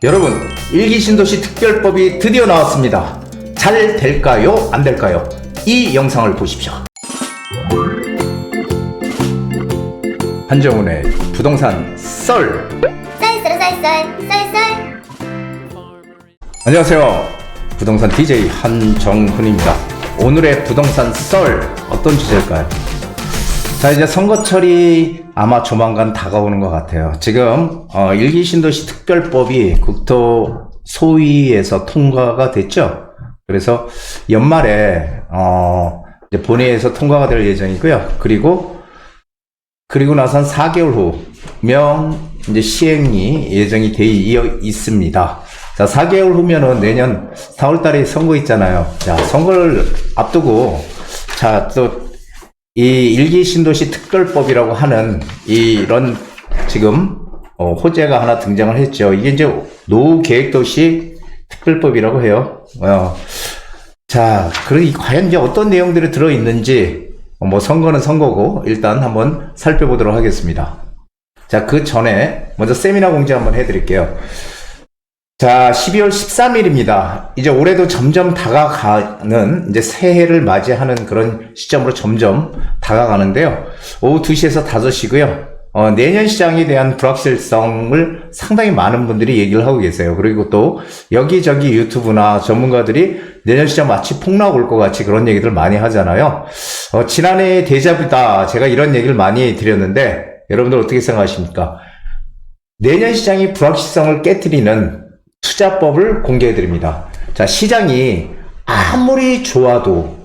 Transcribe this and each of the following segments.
여러분, 일기신도시 특별법이 드디어 나왔습니다. 잘 될까요? 안 될까요? 이 영상을 보십시오. 한정훈의 부동산 썰. 쌀. 안녕하세요. 부동산 DJ 한정훈입니다. 오늘의 부동산 썰 어떤 주제일까요? 자, 이제 선거철이 아마 조만간 다가오는 것 같아요. 지금 일기신도시 특별법이 국토 소위에서 통과가 됐죠. 그래서 연말에 이제 본회의에서 통과가 될 예정이고요. 그리고 나선 4개월 후면 이제 시행이 예정이 돼 있습니다. 자, 4개월 후면은 내년 4월달에 선거 있잖아요. 자, 선거를 앞두고 또 이 일기신도시 특별법이라고 하는 이런 지금 호재가 하나 등장을 했죠. 이게 이제 노후계획도시 특별법이라고 해요. 자, 그러니 과연 이제 어떤 내용들이 들어있는지 뭐 선거는 선거고 일단 한번 살펴보도록 하겠습니다. 자, 그 전에 먼저 세미나 공지 한번 해드릴게요. 자, 12월 13일입니다. 이제 올해도 점점 다가가는 이제 새해를 맞이하는 그런 시점으로 점점 다가가는데요. 오후 2시에서 5시고요. 내년 시장에 대한 불확실성을 상당히 많은 분들이 얘기를 하고 계세요. 그리고 또 여기저기 유튜브나 전문가들이 내년 시장 마치 폭락 올 것 같이 그런 얘기들 많이 하잖아요. 지난해 데자뷰다. 제가 이런 얘기를 많이 드렸는데 여러분들 어떻게 생각하십니까? 내년 시장이 불확실성을 깨트리는 투자법을 공개해 드립니다. 자, 시장이 아무리 좋아도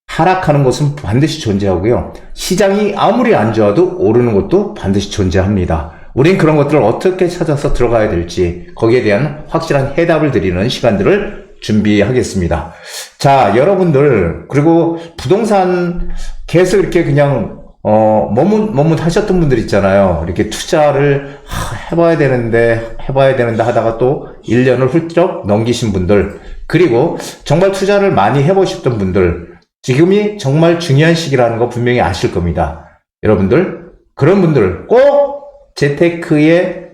하락하는 것은 반드시 존재하고요. 시장이 아무리 안 좋아도 오르는 것도 반드시 존재합니다. 우린 그런 것들을 어떻게 찾아서 들어가야 될지 거기에 대한 확실한 해답을 드리는 시간들을 준비하겠습니다. 자, 여러분들 그리고 부동산 계속 이렇게 그냥 머뭇 하셨던 분들 있잖아요. 이렇게 투자를 해봐야 되는데 하다가 또 1년을 훌쩍 넘기신 분들, 그리고 정말 투자를 많이 해보셨던 분들, 지금이 정말 중요한 시기라는 거 분명히 아실 겁니다. 여러분들, 그런 분들 꼭 재테크에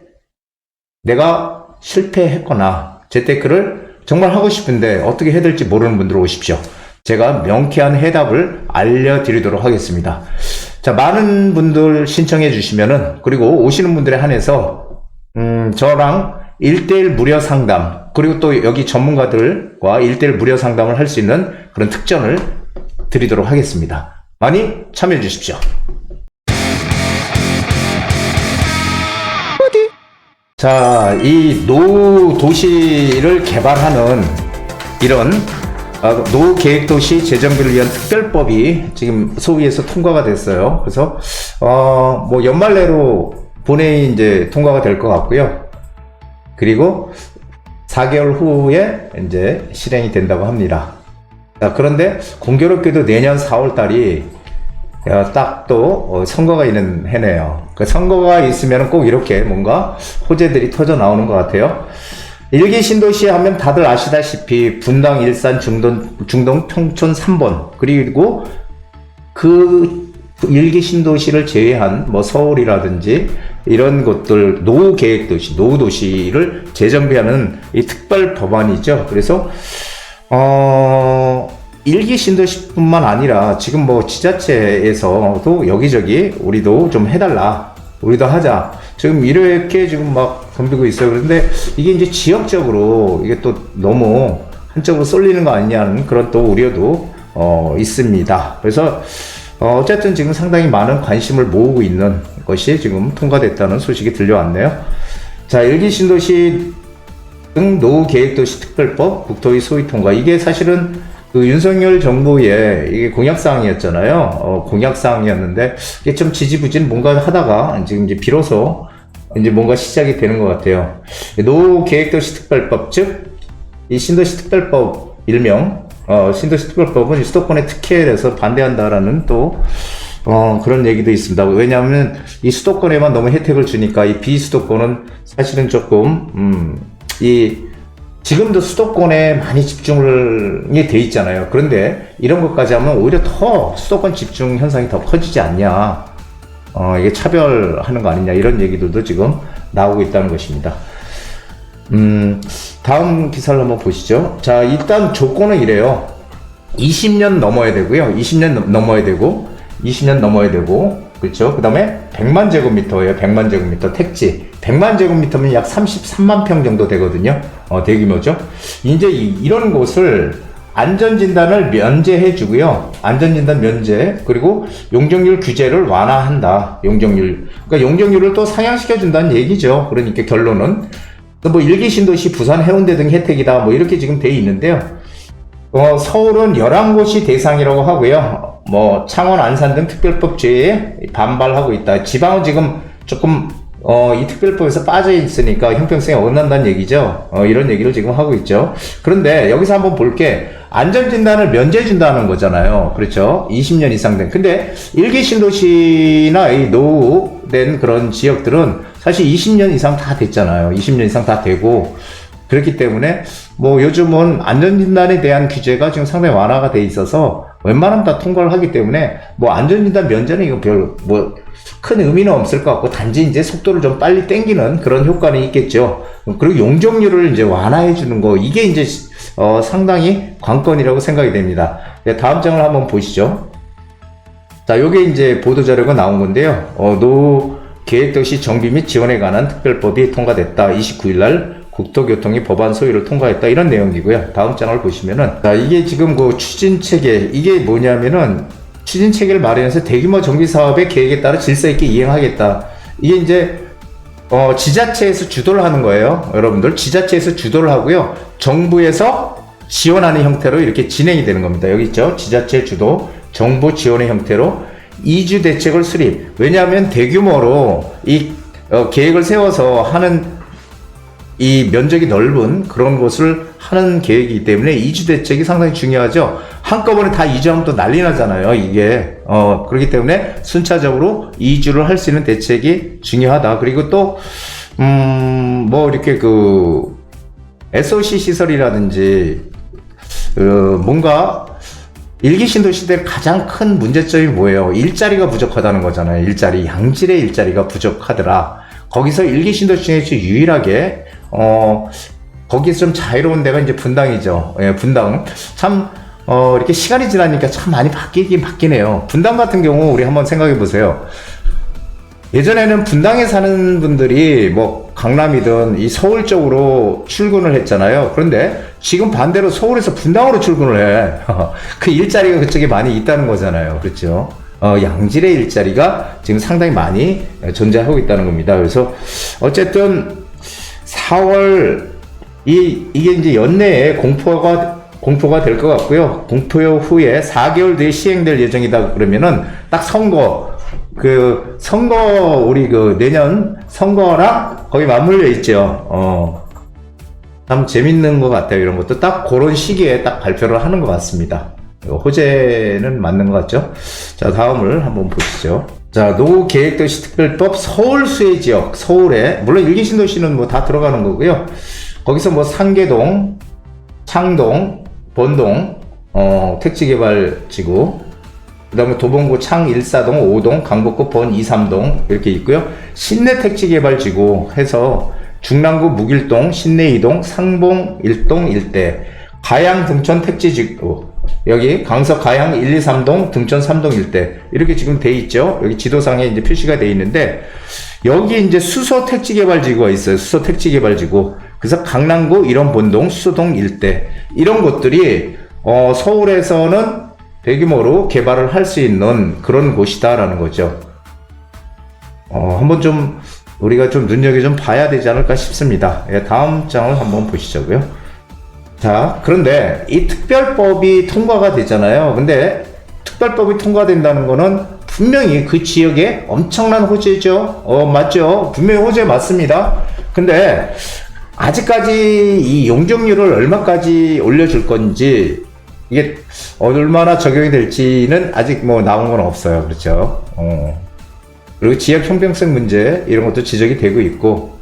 내가 실패했거나 재테크를 정말 하고 싶은데 어떻게 해야 될지 모르는 분들 오십시오. 제가 명쾌한 해답을 알려드리도록 하겠습니다. 자, 많은 분들 신청해 주시면은, 그리고 오시는 분들에 한해서 저랑 1:1 무료 상담, 그리고 또 여기 전문가들과 1:1 무료 상담을 할 수 있는 그런 특전을 드리도록 하겠습니다. 많이 참여해 주십시오. 자, 이 노후 도시를 개발하는 이런 노후계획도시 재정비를 위한 특별법이 지금 소위에서 통과가 됐어요. 그래서 뭐 연말 내로 본회의 이제 통과가 될 것 같고요. 그리고 4개월 후에 이제 실행이 된다고 합니다. 자, 그런데 공교롭게도 내년 4월 달이 딱 또 선거가 있는 해네요. 그 선거가 있으면 꼭 이렇게 뭔가 호재들이 터져 나오는 것 같아요. 일기신도시 하면 다들 아시다시피 분당, 일산, 중동, 평촌 3번, 그리고 그 일기신도시를 제외한 뭐 서울이라든지 이런 곳들 노후계획도시, 노후도시를 재정비하는 이 특별 법안이죠. 그래서 일기신도시뿐만 아니라 지금 뭐 지자체에서도 여기저기 우리도 좀 해달라, 우리도 하자, 지금 이렇게 지금 막 덤비고 있어요. 그런데 이게 이제 지역적으로 이게 또 너무 한쪽으로 쏠리는 거 아니냐는 그런 또 우려도 있습니다. 그래서 어쨌든 지금 상당히 많은 관심을 모으고 있는 것이 지금 통과됐다는 소식이 들려왔네요. 자, 일기신도시 등 노후계획도시 특별법 국토위 소위 통과, 이게 사실은 그 윤석열 정부의 이게 공약사항이었잖아요. 공약사항이었는데 이게 좀 지지부진 뭔가 하다가 지금 이제 비로소 이제 뭔가 시작이 되는 것 같아요. 노후계획도시 특별법, 즉 이 신도시 특별법, 일명 신도시 특별법은 수도권의 특혜에 대해서 반대한다라는 또 그런 얘기도 있습니다. 왜냐하면 이 수도권에만 너무 혜택을 주니까 이 비수도권은 사실은 조금 지금도 수도권에 많이 집중이 돼 있잖아요. 그런데 이런 것까지 하면 오히려 더 수도권 집중 현상이 더 커지지 않냐, 이게 차별하는 거 아니냐, 이런 얘기들도 지금 나오고 있다는 것입니다. 다음 기사를 한번 보시죠. 자, 일단 조건은 이래요. 20년 넘어야 되고요. 20년 넘어야 되고, 20년 넘어야 되고, 그렇죠. 그 다음에 100만 제곱미터예요. 100만 제곱미터 택지. 100만 제곱미터면 약 33만 평 정도 되거든요. 대규모죠. 이제 이런 곳을 안전진단을 면제해 주고요. 안전진단 면제, 그리고 용적률 규제를 완화한다. 용적률. 그러니까 용적률을 또 상향시켜 준다는 얘기죠. 그러니까 결론은 뭐 일기 신도시, 부산, 해운대 등 혜택이다. 뭐 이렇게 지금 돼 있는데요. 서울은 11곳이 대상이라고 하고요. 뭐 창원, 안산 등 특별법제에 반발하고 있다. 지방은 지금 조금 이 특별법에서 빠져 있으니까 형평성에 어긋난다는 얘기죠. 이런 얘기를 지금 하고 있죠. 그런데 여기서 한번 볼게. 안전진단을 면제해 준다는 거잖아요. 그렇죠. 20년 이상 된. 근데 일기 신도시나 이 노후된 그런 지역들은 사실 20년 이상 다 됐잖아요. 20년 이상 다 되고, 그렇기 때문에 뭐 요즘은 안전진단에 대한 규제가 지금 상당히 완화가 돼 있어서 웬만하면 다 통과를 하기 때문에 뭐 안전진단 면제는 이거 별 뭐 큰 의미는 없을 것 같고, 단지 이제 속도를 좀 빨리 땡기는 그런 효과는 있겠죠. 그리고 용적률을 이제 완화해 주는 거, 이게 이제 상당히 관건이라고 생각이 됩니다. 다음 장을 한번 보시죠. 자, 요게 이제 보도자료가 나온 건데요. 노후 계획도시 정비 및 지원에 관한 특별법이 통과됐다. 29일날 국토교통위 법안 소위를 통과했다. 이런 내용이고요. 다음 장을 보시면은, 자, 이게 지금 그 추진체계, 이게 뭐냐면은, 추진체계를 마련해서 대규모 정비사업의 계획에 따라 질서있게 이행하겠다. 이게 이제, 지자체에서 주도를 하는 거예요. 여러분들, 지자체에서 주도를 하고요. 정부에서 지원하는 형태로 이렇게 진행이 되는 겁니다. 여기 있죠? 지자체 주도, 정부 지원의 형태로 이주 대책을 수립. 왜냐하면 대규모로 이 계획을 세워서 하는 이 면적이 넓은 그런 곳을 하는 계획이기 때문에 이주 대책이 상당히 중요하죠. 한꺼번에 다 이주하면 또 난리 나잖아요, 이게. 그렇기 때문에 순차적으로 이주를 할 수 있는 대책이 중요하다. 그리고 또, 뭐, 이렇게 SOC 시설이라든지, 뭔가, 일기 신도시대 가장 큰 문제점이 뭐예요? 일자리가 부족하다는 거잖아요. 양질의 일자리가 부족하더라. 거기서 일기 신도시 중에서 유일하게 거기서 좀 자유로운 데가 이제 분당이죠. 예, 분당. 참, 이렇게 시간이 지나니까 참 많이 바뀌긴 바뀌네요. 분당 같은 경우 우리 한번 생각해 보세요. 예전에는 분당에 사는 분들이 뭐 강남이든 이 서울 쪽으로 출근을 했잖아요. 그런데 지금 반대로 서울에서 분당으로 출근을 해. 그 일자리가 그쪽에 많이 있다는 거잖아요. 그렇죠? 양질의 일자리가 지금 상당히 많이 존재하고 있다는 겁니다. 그래서 어쨌든 4월 이게 이제 연내에 공포가 될 것 같고요. 공포 후에 4개월 뒤에 시행될 예정이다. 그러면은 딱 우리 내년 선거랑 거의 맞물려 있죠. 참 재밌는 것 같아요. 이런 것도 딱 그런 시기에 딱 발표를 하는 것 같습니다. 호재는 맞는 것 같죠? 자, 다음을 한번 보시죠. 자, 노후계획도시 특별법 서울 수혜 지역, 서울에, 물론 일기신도시는 뭐 다 들어가는 거고요. 거기서 뭐 상계동, 창동, 본동, 택지개발지구, 그 다음에 도봉구 창 1사동, 5동, 강북구 본 2, 3동 이렇게 있고요. 신내 택지개발지구 해서 중랑구 묵일동, 신내 2동, 상봉 1동 일대, 가양 등촌 택지지구, 여기 강서 가양 1, 2, 3동, 등촌 3동 일대 이렇게 지금 돼 있죠. 여기 지도상에 이제 표시가 돼 있는데, 여기 이제 수소 택지개발지구가 있어요. 수소 택지개발지구. 그래서 강남구 일원 본동, 수소동 일대 이런 곳들이 서울에서는 대규모로 개발을 할 수 있는 그런 곳이다라는 거죠. 한번 좀 우리가 좀 눈여겨 좀 봐야 되지 않을까 싶습니다. 예, 다음 장을 한번 보시자고요. 자, 그런데 이 특별법이 통과가 되잖아요. 근데 특별법이 통과된다는 거는 분명히 그 지역에 엄청난 호재죠. 맞죠? 분명히 호재 맞습니다. 근데 아직까지 이 용적률을 얼마까지 올려줄 건지, 이게 얼마나 적용이 될지는 아직 뭐 나온 건 없어요. 그렇죠? 그리고 지역 형평성 문제 이런 것도 지적이 되고 있고,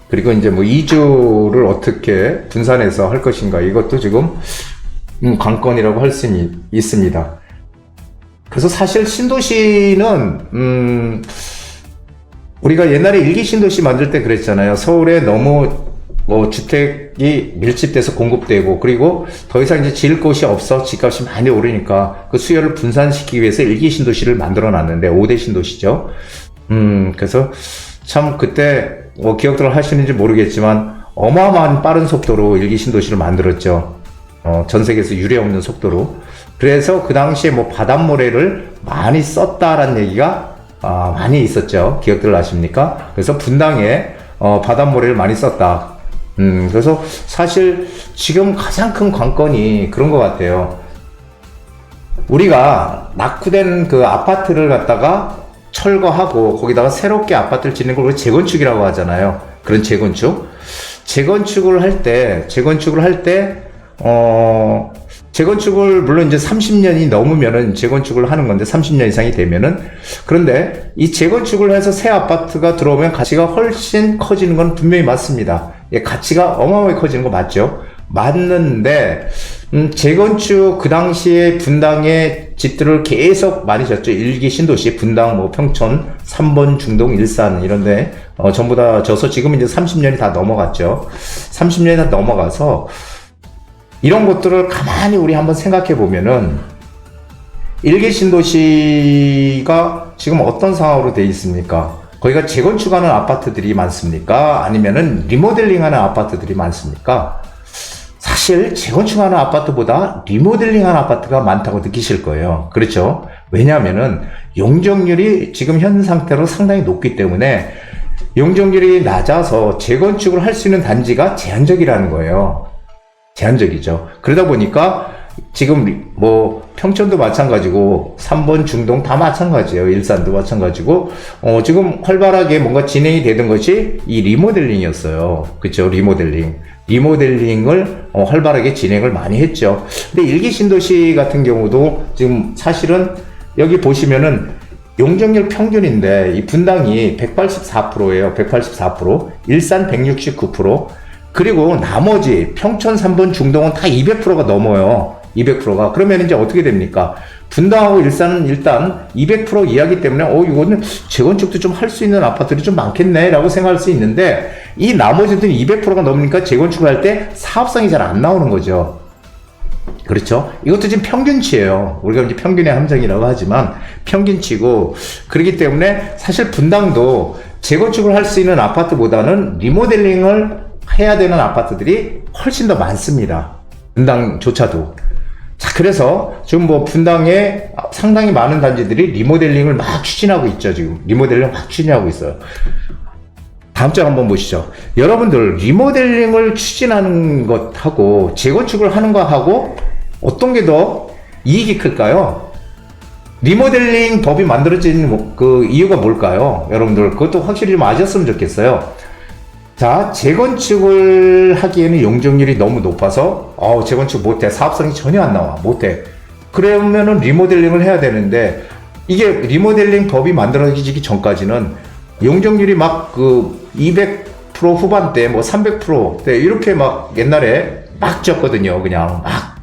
그리고 이제 뭐 이주를 어떻게 분산해서 할 것인가, 이것도 지금 관건이라고 할 수 있습니다. 그래서 사실 신도시는 우리가 옛날에 일기 신도시 만들 때 그랬잖아요. 서울에 너무 뭐 주택이 밀집돼서 공급되고, 그리고 더 이상 이제 지을 곳이 없어 집값이 많이 오르니까 그 수요를 분산시키기 위해서 1기 신도시를 만들어 놨는데 5대 신도시죠. 그래서 참 그때 뭐 기억들 하시는지 모르겠지만 어마어마한 빠른 속도로 1기 신도시를 만들었죠. 전 세계에서 유례 없는 속도로. 그래서 그 당시에 뭐 바닷모래를 많이 썼다라는 얘기가 많이 있었죠. 기억들 나십니까? 그래서 분당에 바닷모래를 많이 썼다. 그래서 사실 지금 가장 큰 관건이 그런 것 같아요. 우리가 낙후된 그 아파트를 갖다가 철거하고 거기다가 새롭게 아파트를 짓는 걸 우리가 재건축이라고 하잖아요. 그런 재건축을 할 때, 재건축을 물론 이제 30년이 넘으면은 재건축을 하는 건데 30년 이상이 되면은, 그런데 이 재건축을 해서 새 아파트가 들어오면 가치가 훨씬 커지는 건 분명히 맞습니다. 예, 가치가 어마어마하게 커지는 거 맞죠? 맞는데 재건축 그 당시에 분당의 집들을 계속 많이 졌죠. 1기 신도시 분당, 뭐 평촌, 3번 중동, 일산 이런데 전부 다 져서 지금 이제 30년이 다 넘어갔죠. 30년이 다 넘어가서 이런 것들을 가만히 우리 한번 생각해 보면은 1기 신도시가 지금 어떤 상황으로 되어 있습니까? 거기가 재건축하는 아파트들이 많습니까? 아니면은 리모델링하는 아파트들이 많습니까? 사실 재건축하는 아파트보다 리모델링하는 아파트가 많다고 느끼실 거예요. 그렇죠? 왜냐하면은 용적률이 지금 현 상태로 상당히 높기 때문에 용적률이 낮아서 재건축을 할 수 있는 단지가 제한적이라는 거예요. 제한적이죠. 그러다 보니까 지금 뭐 평촌도 마찬가지고 3번 중동 다 마찬가지예요. 일산도 마찬가지고 지금 활발하게 뭔가 진행이 되던 것이 이 리모델링이었어요. 그렇죠? 리모델링을 활발하게 진행을 많이 했죠. 근데 1기 신도시 같은 경우도 지금 사실은 여기 보시면은 용적률 평균인데 이 분당이 184%예요. 184%, 일산 169%, 그리고 나머지 평촌 3번 중동은 다 200%가 넘어요. 200%가. 그러면 이제 어떻게 됩니까? 분당하고 일산은 일단 200% 이하기 때문에 이거는 재건축도 좀 할 수 있는 아파트들이 좀 많겠네 라고 생각할 수 있는데, 이 나머지들은 200%가 넘으니까 재건축을 할 때 사업성이 잘 안 나오는 거죠. 그렇죠? 이것도 지금 평균치예요. 우리가 이제 평균의 함정이라고 하지만 평균치고, 그렇기 때문에 사실 분당도 재건축을 할 수 있는 아파트보다는 리모델링을 해야 되는 아파트들이 훨씬 더 많습니다. 분당조차도. 자, 그래서 지금 뭐 분당에 상당히 많은 단지들이 리모델링을 막 추진하고 있죠. 지금 리모델링을 막 추진하고 있어요. 다음 장 한번 보시죠. 여러분들 리모델링을 추진하는 것하고 재건축을 하는 것하고 어떤 게 더 이익이 클까요? 리모델링 법이 만들어진 그 이유가 뭘까요? 여러분들 그것도 확실히 좀 아셨으면 좋겠어요. 자, 재건축을 하기에는 용적률이 너무 높아서 재건축 못해. 사업성이 전혀 안 나와. 못해. 그러면은 리모델링을 해야 되는데, 이게 리모델링 법이 만들어지기 전까지는 용적률이 막 그 200% 후반대, 뭐 300%대 이렇게 막 옛날에 막 졌거든요. 그냥 막.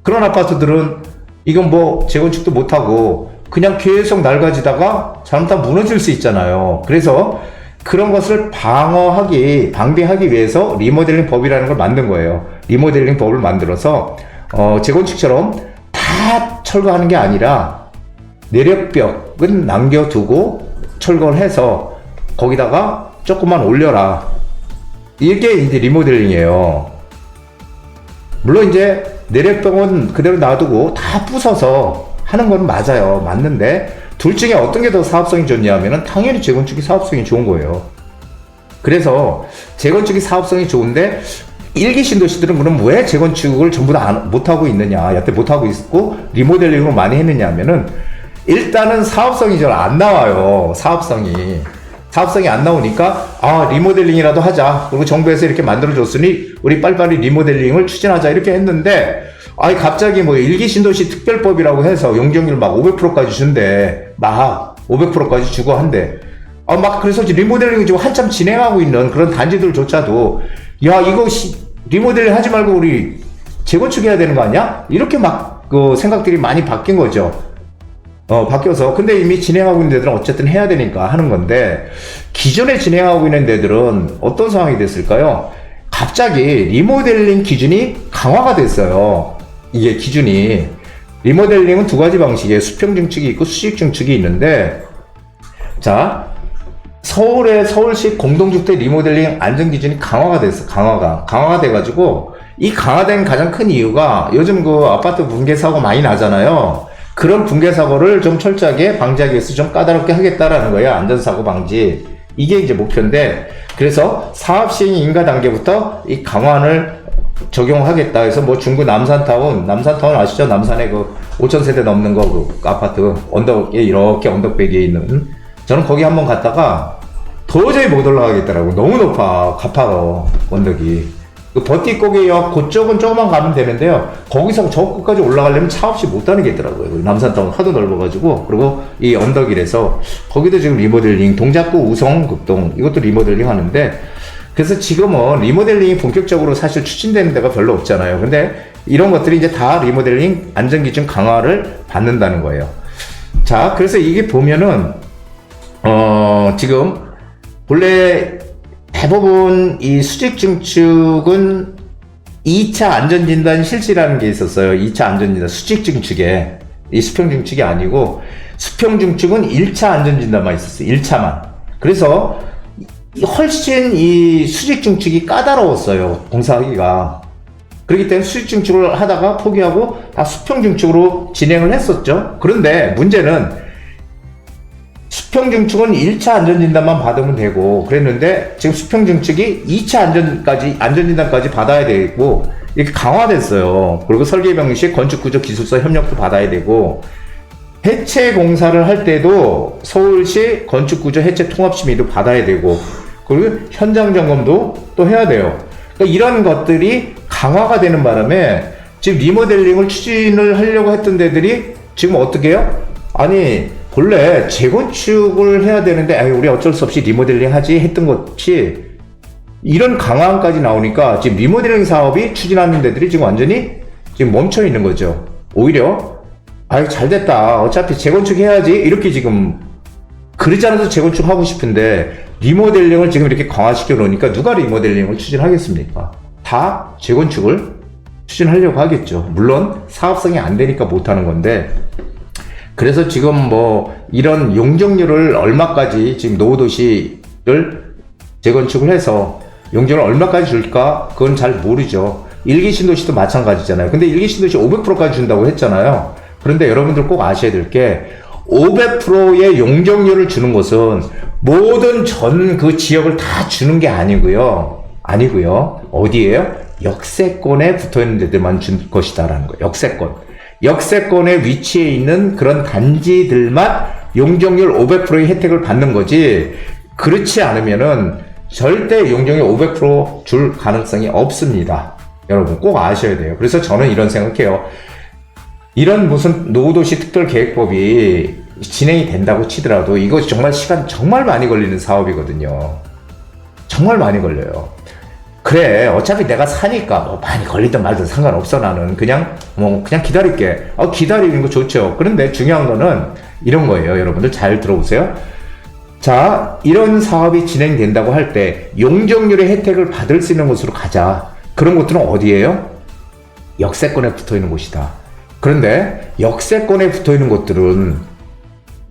그런 아파트들은 이건 뭐 재건축도 못하고 그냥 계속 낡아지다가 잘못하면 무너질 수 있잖아요. 그래서 그런 것을 방비하기 위해서 리모델링 법이라는 걸 만든 거예요. 리모델링 법을 만들어서 재건축처럼 다 철거하는 게 아니라 내력벽은 남겨두고 철거를 해서 거기다가 조금만 올려라. 이게 이제 리모델링이에요. 물론 이제 내력벽은 그대로 놔두고 다 부숴서 하는 건 맞아요. 맞는데 둘 중에 어떤 게 더 사업성이 좋냐면은 당연히 재건축이 사업성이 좋은 거예요. 그래서 재건축이 사업성이 좋은데 1기 신도시들은 그럼 왜 재건축을 전부 다 못하고 있느냐, 여태 못하고 있고 리모델링으로 많이 했느냐 하면은 일단은 사업성이 잘 안 나와요. 사업성이 안 나오니까 리모델링이라도 하자. 그리고 정부에서 이렇게 만들어줬으니 우리 빨리빨리 리모델링을 추진하자 이렇게 했는데, 갑자기 뭐 1기 신도시 특별법이라고 해서 용적률 막 500%까지 준대. 막 500%까지 주고 한대. 막 그래서 리모델링이 지금 한참 진행하고 있는 그런 단지들조차도 이거 리모델링 하지 말고 우리 재건축해야 되는 거 아니야? 이렇게 막 그 생각들이 많이 바뀐 거죠. 바뀌어서. 근데 이미 진행하고 있는 데들은 어쨌든 해야 되니까 하는 건데, 기존에 진행하고 있는 데들은 어떤 상황이 됐을까요? 갑자기 리모델링 기준이 강화가 됐어요. 이게 기준이. 리모델링은 두 가지 방식이에요. 수평 증축이 있고 수직 증축이 있는데, 자, 서울시 공동주택 리모델링 안전기준이 강화가 됐어. 강화가 돼가지고, 이 강화된 가장 큰 이유가 요즘 그 아파트 붕괴 사고 많이 나잖아요. 그런 붕괴 사고를 좀 철저하게 방지하기 위해서 좀 까다롭게 하겠다라는 거예요. 안전사고 방지. 이게 이제 목표인데, 그래서 사업 시행 인가 단계부터 이 강화를 적용하겠다 해서 뭐 중구 남산타운 아시죠? 남산에 그 5,000세대 넘는 거 그 아파트 언덕에 이렇게 언덕배기에 있는, 저는 거기 한번 갔다가 도저히 못 올라가겠더라고. 너무 높아. 가파로 언덕이. 그 버티고개역 그쪽은 조금만 가면 되는데요. 거기서 저 끝까지 올라가려면 차 없이 못 다니겠더라고요. 남산타운 하도 넓어가지고. 그리고 이 언덕이라서 거기도 지금 리모델링, 동작구 우성극동 이것도 리모델링 하는데, 그래서 지금은 리모델링이 본격적으로 사실 추진되는 데가 별로 없잖아요. 근데 이런 것들이 이제 다 리모델링 안전기준 강화를 받는다는 거예요. 자, 그래서 이게 보면은 지금 본래 대부분 이 수직 증축은 2차 안전진단 실시라는 게 있었어요. 2차 안전진단 수직 증축에, 이 수평 증축이 아니고 수평 증축은 1차 안전진단만 있었어요. 1차만. 그래서 훨씬 이 수직 증축이 까다로웠어요. 공사하기가. 그렇기 때문에 수직 증축을 하다가 포기하고 다 수평 증축으로 진행을 했었죠. 그런데 문제는 수평 증축은 1차 안전진단만 받으면 되고 그랬는데, 지금 수평 증축이 2차 안전진단까지 받아야 되고 이렇게 강화됐어요. 그리고 설계병식, 건축구조 기술사 협력도 받아야 되고, 해체 공사를 할 때도 서울시 건축구조 해체 통합심의도 받아야 되고, 그리고 현장 점검도 또 해야 돼요. 그러니까 이런 것들이 강화가 되는 바람에 지금 리모델링을 추진을 하려고 했던 데들이 지금 어떻게 해요? 아니, 본래 재건축을 해야 되는데 우리 어쩔 수 없이 리모델링 하지 했던 것이 이런 강화안까지 나오니까 지금 리모델링 사업이 추진하는 데들이 지금 완전히 지금 멈춰 있는 거죠. 오히려 잘 됐다, 어차피 재건축 해야지, 이렇게 지금. 그러지 않아도 재건축 하고 싶은데 리모델링을 지금 이렇게 강화시켜 놓으니까 누가 리모델링을 추진하겠습니까? 다 재건축을 추진하려고 하겠죠. 물론 사업성이 안 되니까 못 하는 건데, 그래서 지금 뭐 이런 용적률을 얼마까지, 지금 노후도시를 재건축을 해서 용적률을 얼마까지 줄까 그건 잘 모르죠. 일기 신도시도 마찬가지잖아요. 근데 일기 신도시 500%까지 준다고 했잖아요. 그런데 여러분들 꼭 아셔야 될 게, 500%의 용적률을 주는 것은 모든 전 그 지역을 다 주는 게 아니고요. 어디예요? 역세권에 붙어 있는 데들만 준 것이다라는 거예요. 역세권에 위치해 있는 그런 단지들만 용적률 500%의 혜택을 받는 거지, 그렇지 않으면은 절대 용적률 500%줄 가능성이 없습니다. 여러분 꼭 아셔야 돼요. 그래서 저는 이런 생각해요. 이런 무슨 노후도시 특별계획법이 진행이 된다고 치더라도 이거 정말 시간 정말 많이 걸리는 사업이거든요. 정말 많이 걸려요. 그래, 어차피 내가 사니까 뭐 많이 걸리든 말든 상관없어. 나는 그냥 기다릴게. 기다리는 거 좋죠. 그런데 중요한 거는 이런 거예요. 여러분들 잘 들어보세요. 자, 이런 사업이 진행된다고 할 때 용적률의 혜택을 받을 수 있는 곳으로 가자. 그런 곳들은 어디예요? 역세권에 붙어 있는 곳이다. 그런데 역세권에 붙어 있는 곳들은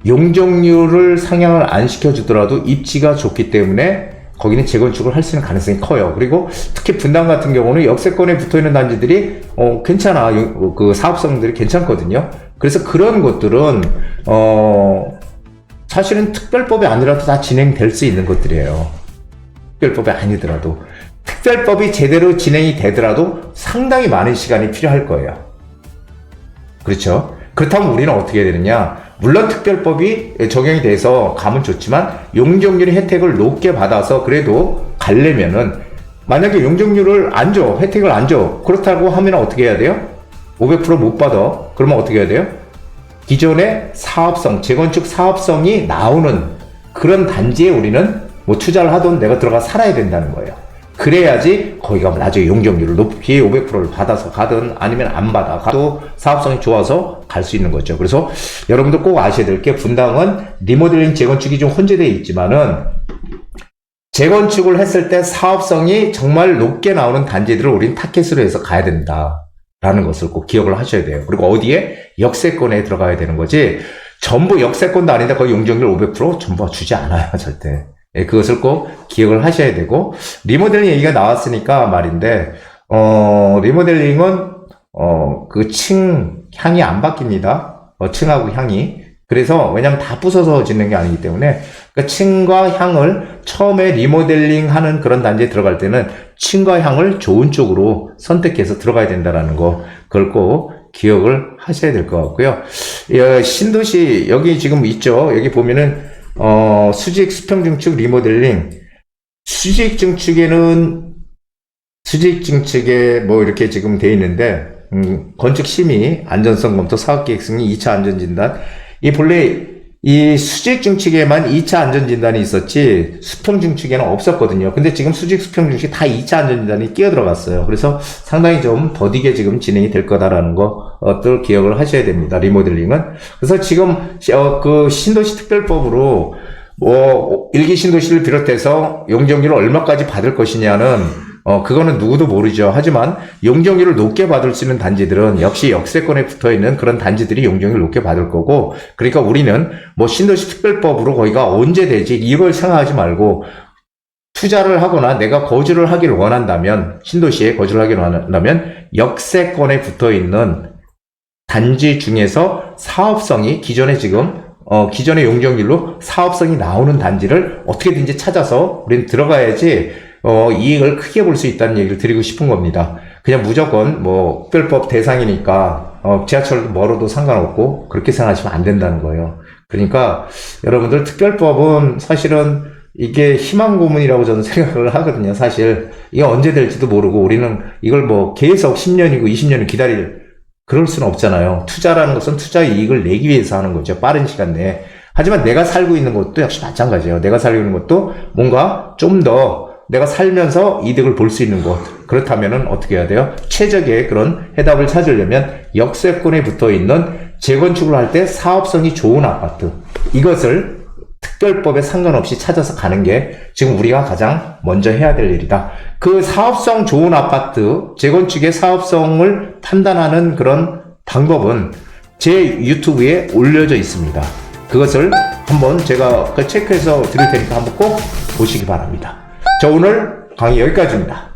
용적률을 상향을 안 시켜주더라도 입지가 좋기 때문에 거기는 재건축을 할 수 있는 가능성이 커요. 그리고 특히 분당 같은 경우는 역세권에 붙어 있는 단지들이 괜찮아. 그 사업성들이 괜찮거든요. 그래서 그런 것들은 사실은 특별법이 아니라도 다 진행될 수 있는 것들이에요. 특별법이 아니더라도. 특별법이 제대로 진행이 되더라도 상당히 많은 시간이 필요할 거예요. 그렇죠? 그렇다면 우리는 어떻게 해야 되느냐? 물론 특별법이 적용이 돼서 가면 좋지만 용적률의 혜택을 높게 받아서 그래도 가려면은, 만약에 용적률을 안 줘, 혜택을 안 줘, 그렇다고 하면 어떻게 해야 돼요? 500% 못 받아. 그러면 어떻게 해야 돼요? 기존의 사업성, 재건축 사업성이 나오는 그런 단지에 우리는 뭐 투자를 하든 내가 들어가 살아야 된다는 거예요. 그래야지 거기가 나중에 용적률을 높이 500%를 받아서 가든 아니면 안 받아 가도 사업성이 좋아서 갈 수 있는 거죠. 그래서 여러분들 꼭 아셔야 될 게 분당은 리모델링 재건축이 좀 혼재되어 있지만은 재건축을 했을 때 사업성이 정말 높게 나오는 단지들을 우린 타켓으로 해서 가야 된다라는 것을 꼭 기억을 하셔야 돼요. 그리고 어디에? 역세권에 들어가야 되는 거지 전부 역세권도 아닌데 거의 용적률 500% 전부 주지 않아요. 절대. 예, 그것을 꼭 기억을 하셔야 되고 리모델링 얘기가 나왔으니까 말인데 리모델링은 그 향이 안 바뀝니다. 층하고 향이. 그래서 왜냐면 다 부숴서 짓는 게 아니기 때문에 그 층과 향을 처음에 리모델링 하는 그런 단지에 들어갈 때는 층과 향을 좋은 쪽으로 선택해서 들어가야 된다라는 거 그걸 꼭 기억을 하셔야 될 것 같고요. 신도시 여기 지금 있죠. 여기 보면은 수직 수평 증축 리모델링 수직 증축에 뭐 이렇게 지금 돼 있는데 건축 심의 안전성 검토 사업계획 승인 2차 안전진단 이 본래 이 수직 증축에만 2차 안전진단이 있었지 수평 증축에는 없었거든요. 근데 지금 수직 수평 증축이 다 2차 안전진단이 끼어 들어갔어요. 그래서 상당히 좀 더디게 지금 진행이 될 거다라는 것들 기억을 하셔야 됩니다. 리모델링은. 그래서 지금 그 신도시 특별법으로 뭐 일기 신도시를 비롯해서 용적률을 얼마까지 받을 것이냐는 그거는 누구도 모르죠. 하지만 용적률을 높게 받을 수 있는 단지들은 역시 역세권에 붙어 있는 그런 단지들이 용적률을 높게 받을 거고, 그러니까 우리는 뭐 신도시 특별법으로 거기가 언제 되지 이걸 생각하지 말고 투자를 하거나 내가 거주를 하길 원한다면 신도시에 거주를 하길 원한다면 역세권에 붙어 있는 단지 중에서 사업성이 기존에 지금 기존의 용적률로 사업성이 나오는 단지를 어떻게든지 찾아서 우리는 들어가야지 이익을 크게 볼 수 있다는 얘기를 드리고 싶은 겁니다. 그냥 무조건 뭐 특별법 대상이니까 지하철도 멀어도 상관없고 그렇게 생각하시면 안 된다는 거예요. 그러니까 여러분들 특별법은 사실은 이게 희망 고문이라고 저는 생각을 하거든요. 사실 이게 언제 될지도 모르고 우리는 이걸 뭐 계속 10년이고 20년을 기다릴 그럴 수는 없잖아요. 투자라는 것은 투자의 이익을 내기 위해서 하는 거죠. 빠른 시간 내에. 하지만 내가 살고 있는 것도 역시 마찬가지예요. 내가 살고 있는 것도 뭔가 좀 더 내가 살면서 이득을 볼 수 있는 곳. 그렇다면은 어떻게 해야 돼요? 최적의 그런 해답을 찾으려면 역세권에 붙어 있는 재건축을 할 때 사업성이 좋은 아파트. 이것을 특별법에 상관없이 찾아서 가는 게 지금 우리가 가장 먼저 해야 될 일이다. 그 사업성 좋은 아파트, 재건축의 사업성을 판단하는 그런 방법은 제 유튜브에 올려져 있습니다. 그것을 한번 제가 체크해서 드릴 테니까 한번 꼭 보시기 바랍니다. 자, 오늘 강의 여기까지입니다.